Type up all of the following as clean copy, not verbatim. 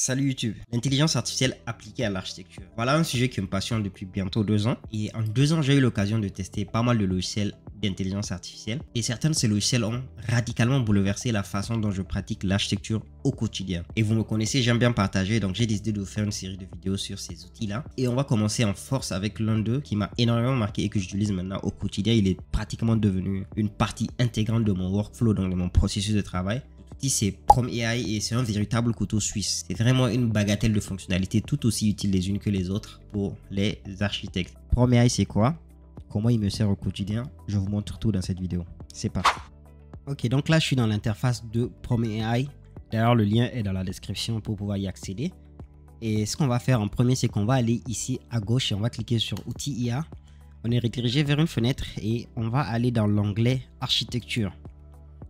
Salut YouTube, l'intelligence artificielle appliquée à l'architecture. Voilà un sujet qui me passionne depuis bientôt 2 ans. Et en 2 ans, j'ai eu l'occasion de tester pas mal de logiciels d'intelligence artificielle. Et certains de ces logiciels ont radicalement bouleversé la façon dont je pratique l'architecture au quotidien. Et vous me connaissez, j'aime bien partager, donc j'ai décidé de vous faire une série de vidéos sur ces outils-là. Et on va commencer en force avec l'un d'eux qui m'a énormément marqué et que j'utilise maintenant au quotidien. Il est pratiquement devenu une partie intégrante de mon workflow, donc de mon processus de travail. C'est PromAI et c'est un véritable couteau suisse. C'est vraiment une bagatelle de fonctionnalités tout aussi utiles les unes que les autres pour les architectes. PromAI, c'est quoi? Comment il me sert au quotidien? Je vous montre tout dans cette vidéo. C'est parti. Ok, donc là je suis dans l'interface de PromAI. D'ailleurs le lien est dans la description pour pouvoir y accéder. Et ce qu'on va faire en premier, c'est qu'on va aller ici à gauche et on va cliquer sur outils IA. On est redirigé vers une fenêtre et on va aller dans l'onglet architecture.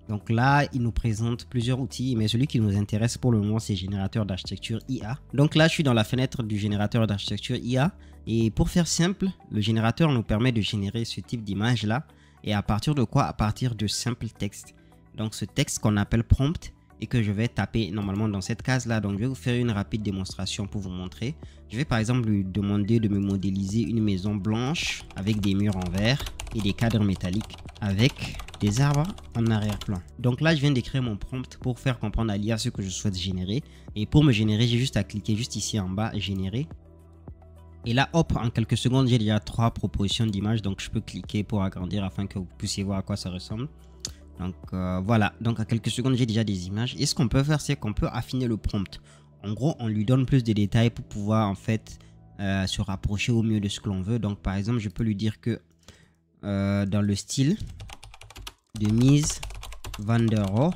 Donc là, il nous présente plusieurs outils, mais celui qui nous intéresse pour le moment, c'est générateur d'architecture IA. Donc là, je suis dans la fenêtre du générateur d'architecture IA. Et pour faire simple, le générateur nous permet de générer ce type d'image là. Et à partir de quoi? À partir de simple texte. Donc ce texte qu'on appelle prompt et que je vais taper normalement dans cette case là. Donc je vais vous faire une rapide démonstration pour vous montrer. Je vais par exemple lui demander de me modéliser une maison blanche avec des murs en verre et des cadres métalliques avec des arbres en arrière-plan. Donc là, je viens d'écrire mon prompt pour faire comprendre à l'IA ce que je souhaite générer. Et pour me générer, j'ai juste à cliquer juste ici en bas, générer. Et là, hop, en quelques secondes, j'ai déjà 3 propositions d'images. Donc je peux cliquer pour agrandir afin que vous puissiez voir à quoi ça ressemble. Donc voilà, donc en quelques secondes, j'ai déjà des images. Et ce qu'on peut faire, c'est qu'on peut affiner le prompt. En gros, on lui donne plus de détails pour pouvoir en fait se rapprocher au mieux de ce que l'on veut. Donc par exemple, je peux lui dire que dans le style de Mies van der Rohe,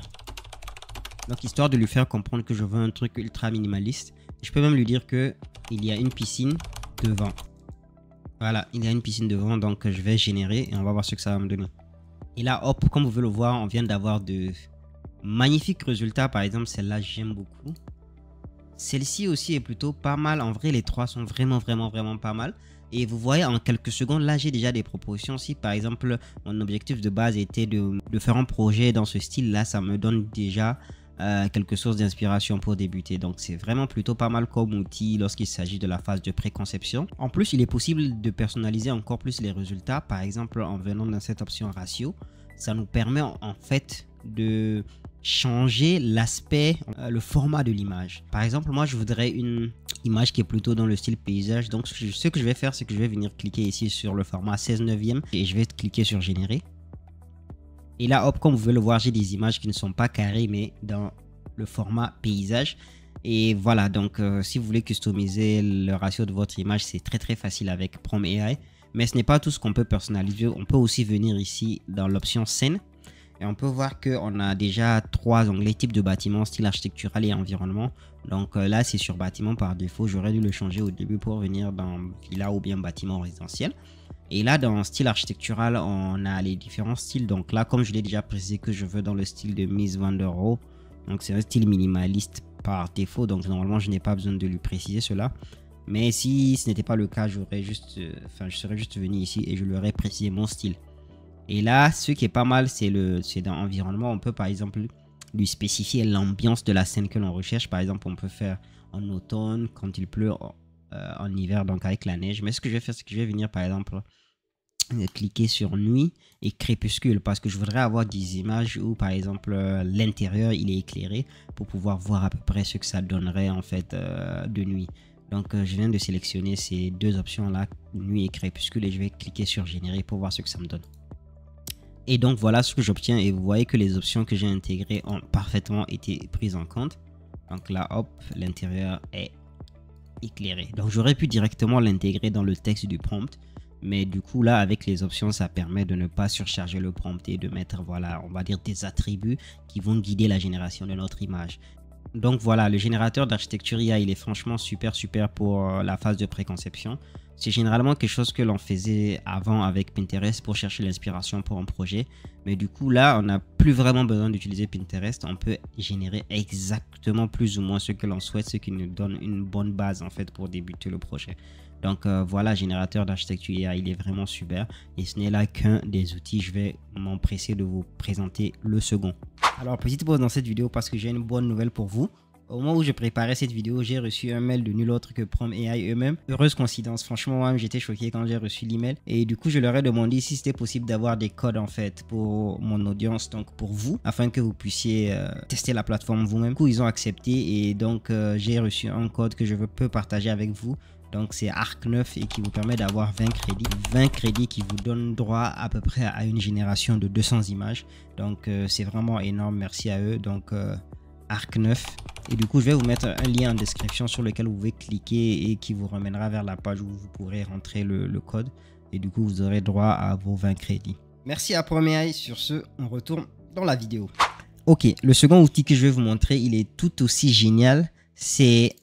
donc histoire de lui faire comprendre que je veux un truc ultra minimaliste. Je peux même lui dire que il y a une piscine devant. Voilà, il y a une piscine devant, donc je vais générer et on va voir ce que ça va me donner. Et là, hop, comme vous pouvez le voir, on vient d'avoir de magnifiques résultats. Par exemple, celle-là, j'aime beaucoup. Celle-ci aussi est plutôt pas mal. En vrai, les trois sont vraiment pas mal. Et vous voyez, en quelques secondes, là, j'ai déjà des propositions. Si, par exemple, mon objectif de base était de faire un projet dans ce style-là, ça me donne déjà quelque chose d'inspiration pour débuter. Donc, c'est vraiment plutôt pas mal comme outil lorsqu'il s'agit de la phase de préconception. En plus, il est possible de personnaliser encore plus les résultats. Par exemple, en venant dans cette option ratio, ça nous permet en fait de changer l'aspect, le format de l'image. Par exemple, moi, je voudrais une image qui est plutôt dans le style paysage. Donc, ce que je vais faire, c'est que je vais venir cliquer ici sur le format 16:9 et je vais cliquer sur générer. Et là, hop, comme vous pouvez le voir, j'ai des images qui ne sont pas carrées, mais dans le format paysage. Et voilà, donc si vous voulez customiser le ratio de votre image, c'est très facile avec PromAI. Mais ce n'est pas tout ce qu'on peut personnaliser. On peut aussi venir ici dans l'option scène. Et on peut voir qu'on a déjà 3 onglets type de bâtiment, style architectural et environnement. Donc là, c'est sur bâtiment par défaut. J'aurais dû le changer au début pour venir dans villa ou bien bâtiment résidentiel. Et là, dans style architectural, on a les différents styles. Donc là, comme je l'ai déjà précisé que je veux dans le style de Mies van der Rohe. Donc c'est un style minimaliste par défaut. Donc normalement, je n'ai pas besoin de lui préciser cela. Mais si ce n'était pas le cas, je serais juste venu ici et je lui aurais précisé mon style. Et là, ce qui est pas mal, c'est dans environnement. On peut par exemple lui spécifier l'ambiance de la scène que l'on recherche. Par exemple, on peut faire en automne, quand il pleut, en hiver, donc avec la neige. Mais ce que je vais faire, c'est que je vais venir par exemple cliquer sur nuit et crépuscule parce que je voudrais avoir des images où par exemple l'intérieur il est éclairé pour pouvoir voir à peu près ce que ça donnerait en fait de nuit. Donc je viens de sélectionner ces 2 options là, nuit et crépuscule, et je vais cliquer sur générer pour voir ce que ça me donne. Et donc voilà ce que j'obtiens, et vous voyez que les options que j'ai intégrées ont parfaitement été prises en compte. Donc là, hop, l'intérieur est éclairé. Donc j'aurais pu directement l'intégrer dans le texte du prompt, mais du coup là, avec les options, ça permet de ne pas surcharger le prompt et de mettre, voilà, on va dire des attributs qui vont guider la génération de notre image. Donc voilà, le générateur d'architecture IA, il est franchement super pour la phase de préconception. C'est généralement quelque chose que l'on faisait avant avec Pinterest pour chercher l'inspiration pour un projet. Mais du coup, là, on n'a plus vraiment besoin d'utiliser Pinterest. On peut générer exactement plus ou moins ce que l'on souhaite, ce qui nous donne une bonne base en fait pour débuter le projet. Donc voilà, générateur d'architecture IA, il est vraiment super. Et ce n'est là qu'un des outils. Je vais m'empresser de vous présenter le second. Alors, petite pause dans cette vidéo parce que j'ai une bonne nouvelle pour vous. Au moment où je préparais cette vidéo, j'ai reçu un mail de nul autre que Prom AI eux-mêmes. Heureuse coïncidence, franchement, moi j'étais choqué quand j'ai reçu l'email. Et du coup, je leur ai demandé si c'était possible d'avoir des codes en fait pour mon audience, donc pour vous, afin que vous puissiez tester la plateforme vous-même. Du coup, ils ont accepté et donc j'ai reçu un code que je peux partager avec vous. Donc c'est ARC9 et qui vous permet d'avoir 20 crédits. 20 crédits qui vous donnent droit à peu près à une génération de 200 images. Donc c'est vraiment énorme, merci à eux. Donc ARC9. Et du coup, je vais vous mettre un lien en description sur lequel vous pouvez cliquer et qui vous ramènera vers la page où vous pourrez rentrer le code. Et du coup, vous aurez droit à vos 20 crédits. Merci à Prom AI. Sur ce, on retourne dans la vidéo. Ok, le second outil que je vais vous montrer, il est tout aussi génial. C'est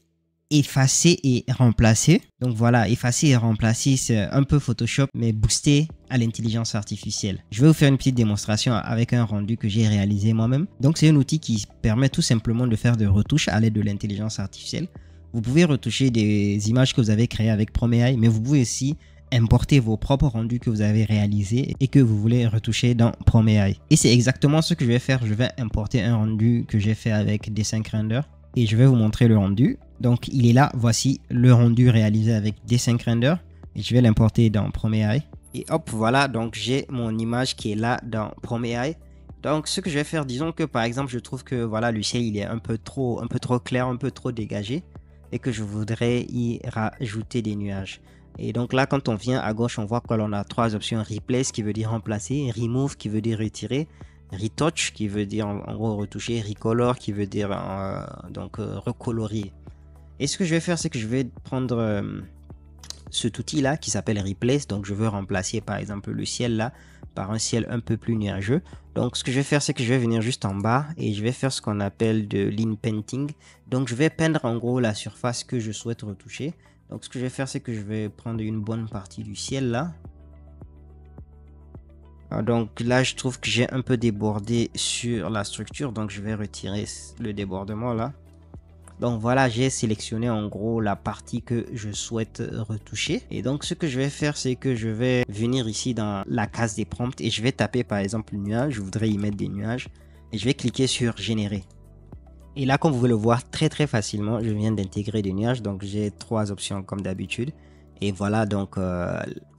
effacer et remplacer. Donc voilà, effacer et remplacer, c'est un peu Photoshop, mais boosté à l'intelligence artificielle. Je vais vous faire une petite démonstration avec un rendu que j'ai réalisé moi-même. Donc c'est un outil qui permet tout simplement de faire des retouches à l'aide de l'intelligence artificielle. Vous pouvez retoucher des images que vous avez créées avec Prom AI, mais vous pouvez aussi importer vos propres rendus que vous avez réalisés et que vous voulez retoucher dans Prom AI. Et c'est exactement ce que je vais faire. Je vais importer un rendu que j'ai fait avec D5 Render et je vais vous montrer le rendu. Donc il est là, voici le rendu réalisé avec D5 Render et je vais l'importer dans Prom AI. Et hop, voilà, donc j'ai mon image qui est là dans Prom AI. Donc ce que je vais faire, disons que par exemple je trouve que voilà, le ciel il est un peu trop clair, un peu trop dégagé et que je voudrais y rajouter des nuages. Et donc là, quand on vient à gauche, on voit que l'on a trois options: Replace qui veut dire remplacer, Remove qui veut dire retirer, Retouch qui veut dire en gros retoucher, Recolor qui veut dire recolorier. Et ce que je vais faire, c'est que je vais prendre cet outil là qui s'appelle Replace. Donc je veux remplacer par exemple le ciel là par un ciel un peu plus nuageux. Donc ce que je vais faire, c'est que je vais venir juste en bas et je vais faire ce qu'on appelle de line painting. Donc je vais peindre en gros la surface que je souhaite retoucher. Donc ce que je vais faire, c'est que je vais prendre une bonne partie du ciel là. Donc là, je trouve que j'ai un peu débordé sur la structure, donc je vais retirer le débordement là. Donc voilà, j'ai sélectionné en gros la partie que je souhaite retoucher. Et donc ce que je vais faire, c'est que je vais venir ici dans la case des prompts et je vais taper par exemple nuage. Je voudrais y mettre des nuages et je vais cliquer sur générer. Et là, comme vous pouvez le voir très facilement, je viens d'intégrer des nuages. Donc j'ai trois options comme d'habitude. Et voilà, donc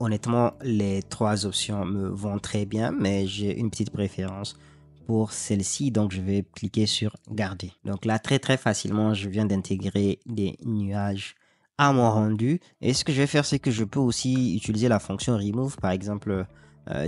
honnêtement, les trois options me vont très bien, mais j'ai une petite préférence pour celle-ci. Donc je vais cliquer sur garder. Donc là, très facilement, je viens d'intégrer des nuages à mon rendu. Et ce que je vais faire, c'est que je peux aussi utiliser la fonction remove. Par exemple,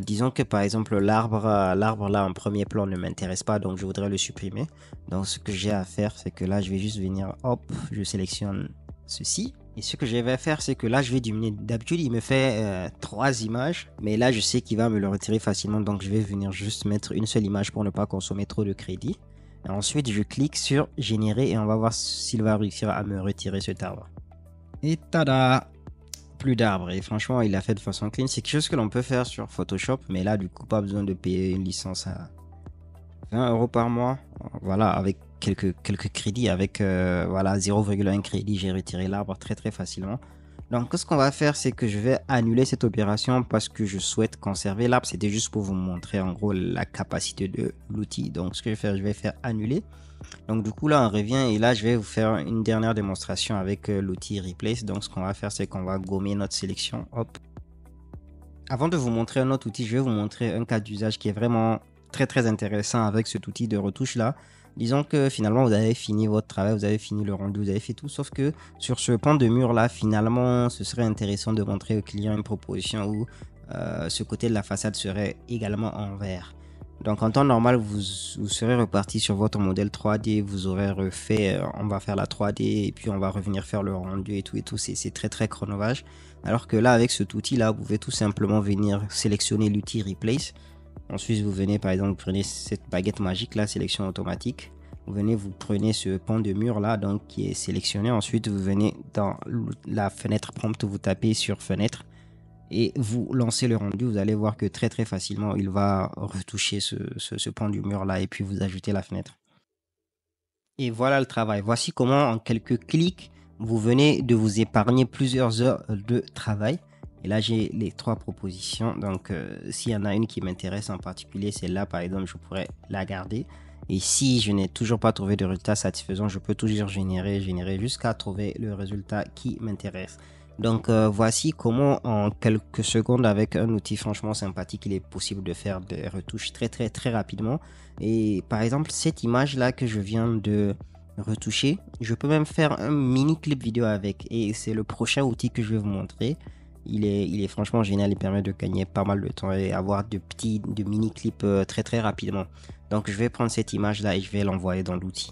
disons que par exemple l'arbre là en premier plan ne m'intéresse pas, donc je voudrais le supprimer. Donc ce que j'ai à faire, c'est que là je vais juste venir, hop, je sélectionne ceci. Et ce que je vais faire, c'est que là je vais diminuer. D'habitude il me fait 3 images, mais là je sais qu'il va me le retirer facilement, donc je vais venir juste mettre une seule image pour ne pas consommer trop de crédit. Et ensuite je clique sur générer et on va voir s'il va réussir à me retirer cet arbre. Et tada! Plus d'arbres, et franchement il l'a fait de façon clean. C'est quelque chose que l'on peut faire sur Photoshop, mais là du coup pas besoin de payer une licence à 20 € par mois. Voilà, avec quelques crédits, avec voilà 0,1 crédit, j'ai retiré l'arbre très facilement. Donc ce qu'on va faire, c'est que je vais annuler cette opération parce que je souhaite conserver l'arbre. C'était juste pour vous montrer en gros la capacité de l'outil. Donc ce que je vais faire annuler. Donc du coup là on revient et là je vais vous faire une dernière démonstration avec l'outil Replace. Donc ce qu'on va faire, c'est qu'on va gommer notre sélection. Hop. Avant de vous montrer un autre outil, je vais vous montrer un cas d'usage qui est vraiment très intéressant avec cet outil de retouche là. Disons que finalement vous avez fini votre travail, vous avez fini le rendu, vous avez fait tout, sauf que sur ce pan de mur là, finalement ce serait intéressant de montrer au client une proposition où ce côté de la façade serait également en vert. Donc en temps normal, vous serez reparti sur votre modèle 3D, vous aurez refait, on va faire la 3D et puis on va revenir faire le rendu et tout, c'est très chronophage. Alors que là, avec cet outil là, vous pouvez tout simplement venir sélectionner l'outil Replace. Ensuite, vous venez par exemple, vous prenez cette baguette magique là, sélection automatique. Vous venez, vous prenez ce pan de mur là, donc qui est sélectionné. Ensuite, vous venez dans la fenêtre prompt, vous tapez sur fenêtre. Et vous lancez le rendu, vous allez voir que très facilement il va retoucher ce pan du mur là et puis vous ajoutez la fenêtre. Et voilà le travail. Voici comment en quelques clics vous venez de vous épargner plusieurs heures de travail. Et là j'ai les trois propositions. Donc s'il y en a une qui m'intéresse en particulier, celle-là par exemple, je pourrais la garder. Et si je n'ai toujours pas trouvé de résultat satisfaisant, je peux toujours générer jusqu'à trouver le résultat qui m'intéresse. Donc voici comment en quelques secondes avec un outil franchement sympathique, il est possible de faire des retouches très rapidement. Et par exemple, cette image là que je viens de retoucher, je peux même faire un mini clip vidéo avec, et c'est le prochain outil que je vais vous montrer. Il est franchement génial, il permet de gagner pas mal de temps et avoir de mini clips très rapidement. Donc je vais prendre cette image là et je vais l'envoyer dans l'outil.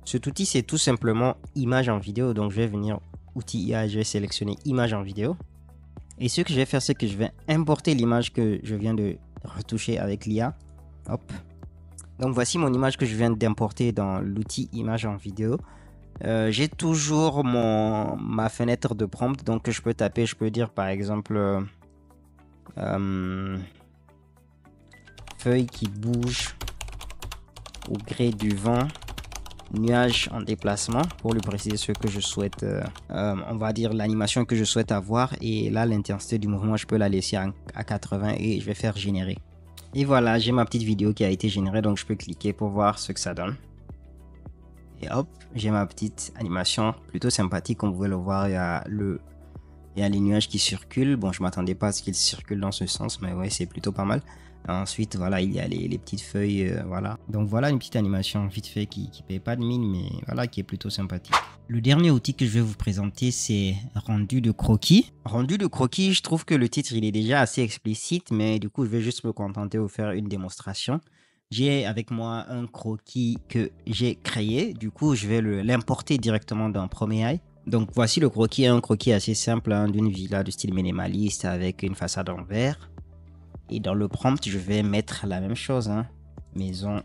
Cet outil c'est tout simplement image en vidéo, donc je vais venir outil IA, je vais sélectionner image en vidéo. Et ce que je vais faire, c'est que je vais importer l'image que je viens de retoucher avec l'IA. Hop. Donc voici mon image que je viens d'importer dans l'outil image en vidéo. J'ai toujours ma fenêtre de prompt, donc je peux taper, je peux dire par exemple feuille qui bouge au gré du vent, nuage en déplacement, pour lui préciser ce que je souhaite, on va dire l'animation que je souhaite avoir, et là l'intensité du mouvement je peux la laisser à 80 et je vais faire générer. Et voilà, j'ai ma petite vidéo qui a été générée, donc je peux cliquer pour voir ce que ça donne. Et hop, j'ai ma petite animation plutôt sympathique, comme vous pouvez le voir, il y a les nuages qui circulent. Bon, je m'attendais pas à ce qu'ils circulent dans ce sens, mais ouais, c'est plutôt pas mal. Ensuite, voilà, il y a les petites feuilles, voilà. Donc voilà une petite animation vite fait qui paye pas de mine, mais voilà, qui est plutôt sympathique. Le dernier outil que je vais vous présenter, c'est rendu de croquis. Rendu de croquis, je trouve que le titre, il est déjà assez explicite, mais du coup, je vais juste me contenter de vous faire une démonstration. J'ai avec moi un croquis que j'ai créé. Du coup, je vais l'importer directement dans PromAI. Donc, voici le croquis, un croquis assez simple hein, d'une villa de style minimaliste avec une façade en verre. Et dans le prompt, je vais mettre la même chose. Hein. Maison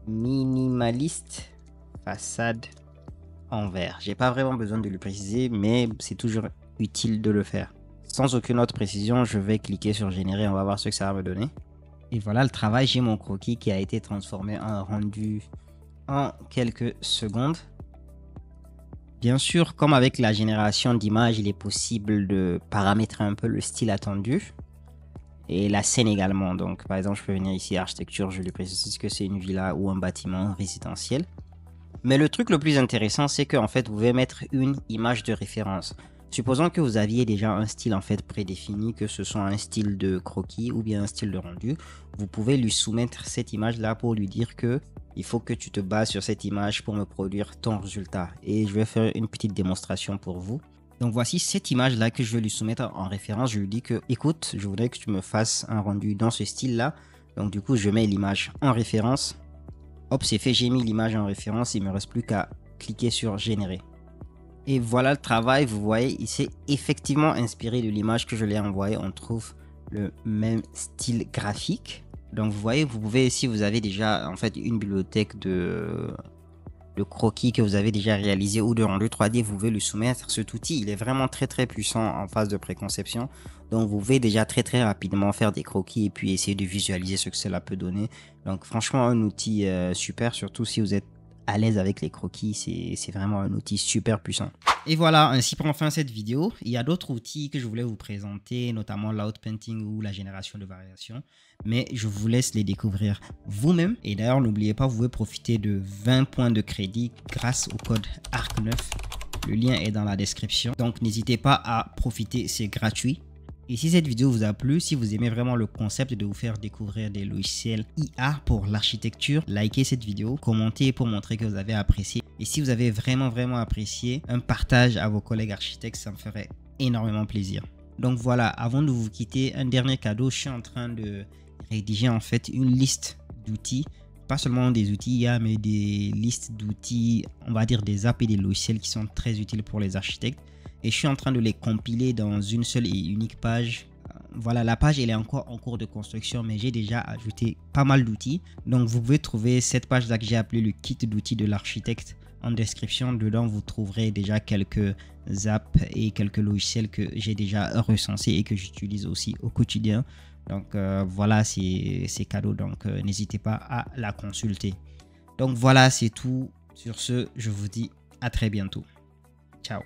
minimaliste, façade en verre. J'ai pas vraiment besoin de le préciser, mais c'est toujours utile de le faire. Sans aucune autre précision, je vais cliquer sur générer. On va voir ce que ça va me donner. Et voilà le travail, j'ai mon croquis qui a été transformé en rendu en quelques secondes. Bien sûr, comme avec la génération d'images, il est possible de paramétrer un peu le style attendu. Et la scène également. Donc par exemple, je peux venir ici, architecture, je lui précise que c'est une villa ou un bâtiment résidentiel. Mais le truc le plus intéressant, c'est qu'en fait, vous pouvez mettre une image de référence. Supposons que vous aviez déjà un style en fait prédéfini, que ce soit un style de croquis ou bien un style de rendu. Vous pouvez lui soumettre cette image là pour lui dire que il faut que tu te bases sur cette image pour me produire ton résultat. Et je vais faire une petite démonstration pour vous. Donc voici cette image là que je vais lui soumettre en référence. Je lui dis que écoute, je voudrais que tu me fasses un rendu dans ce style là. Donc du coup, je mets l'image en référence. Hop, c'est fait, j'ai mis l'image en référence. Il ne me reste plus qu'à cliquer sur générer. Et voilà le travail, vous voyez, il s'est effectivement inspiré de l'image que je l'ai envoyée. On trouve le même style graphique. Donc vous voyez, vous pouvez, si vous avez déjà en fait une bibliothèque de croquis que vous avez déjà réalisé ou de rendu 3D, vous pouvez lui soumettre cet outil. Il est vraiment très puissant en phase de préconception. Donc vous pouvez déjà très rapidement faire des croquis et puis essayer de visualiser ce que cela peut donner. Donc franchement un outil super, surtout si vous êtes à l'aise avec les croquis, c'est vraiment un outil super puissant. Et voilà, ainsi prend fin cette vidéo. Il y a d'autres outils que je voulais vous présenter, notamment l'outpainting ou la génération de variations, mais je vous laisse les découvrir vous-même. Et d'ailleurs, n'oubliez pas, vous pouvez profiter de 20 points de crédit grâce au code ARC9. Le lien est dans la description. Donc n'hésitez pas à profiter, c'est gratuit. Et si cette vidéo vous a plu, si vous aimez vraiment le concept de vous faire découvrir des logiciels IA pour l'architecture, likez cette vidéo, commentez pour montrer que vous avez apprécié. Et si vous avez vraiment apprécié, un partage à vos collègues architectes, ça me ferait énormément plaisir. Donc voilà, avant de vous quitter, un dernier cadeau, je suis en train de rédiger en fait une liste d'outils. Pas seulement des outils IA, mais des listes d'outils, on va dire des apps et des logiciels qui sont très utiles pour les architectes. Et je suis en train de les compiler dans une seule et unique page. Voilà, la page elle est encore en cours de construction, mais j'ai déjà ajouté pas mal d'outils. Donc vous pouvez trouver cette page là que j'ai appelée le kit d'outils de l'architecte en description. Dedans vous trouverez déjà quelques apps et quelques logiciels que j'ai déjà recensés et que j'utilise aussi au quotidien. Donc voilà, c'est cadeau, donc n'hésitez pas à la consulter. Donc voilà, c'est tout. Sur ce, je vous dis à très bientôt. Ciao.